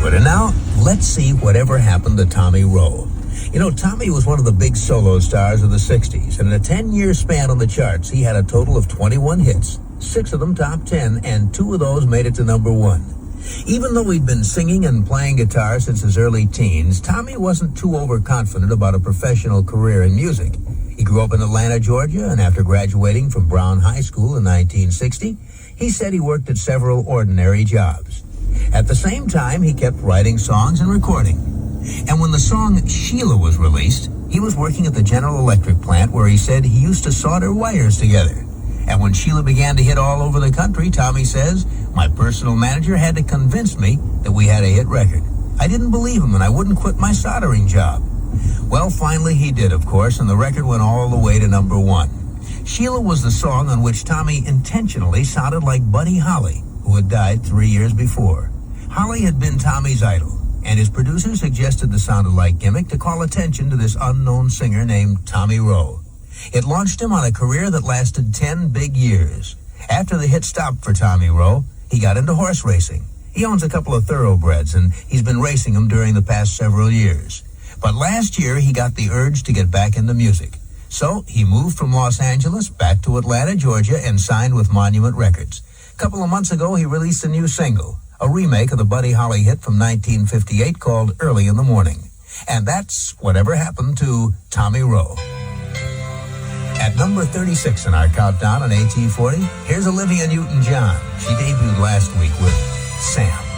And now, let's see whatever happened to Tommy Roe. You know, Tommy was one of the big solo stars of the 60s, and in a 10-year span on the charts, he had a total of 21 hits, 6 of them top 10, and 2 of those made it to number 1. Even though he'd been singing and playing guitar since his early teens, Tommy wasn't too overconfident about a professional career in music. He grew up in Atlanta, Georgia, and after graduating from Brown High School in 1960, he said he worked at several ordinary jobs. At the same time, he kept writing songs and recording. And when the song Sheila was released, he was working at the General Electric plant where he said he used to solder wires together. And when Sheila began to hit all over the country, Tommy says, my personal manager had to convince me that we had a hit record. I didn't believe him and I wouldn't quit my soldering job. Well, finally he did, of course, and the record went all the way to number 1. Sheila was the song on which Tommy intentionally sounded like Buddy Holly, who had died 3 years before. Holly had been Tommy's idol, and his producer suggested the sound-alike gimmick to call attention to this unknown singer named Tommy Roe. It launched him on a career that lasted 10 big years. After the hit stopped for Tommy Roe, he got into horse racing. He owns a couple of thoroughbreds, and he's been racing them during the past several years. But last year, he got the urge to get back into music. So he moved from Los Angeles back to Atlanta, Georgia, and signed with Monument Records. A couple of months ago, he released a new single, a remake of the Buddy Holly hit from 1958 called Early in the Morning. And that's whatever happened to Tommy Roe. At number 36 in our countdown on AT40, here's Olivia Newton-John. She debuted last week with Sam.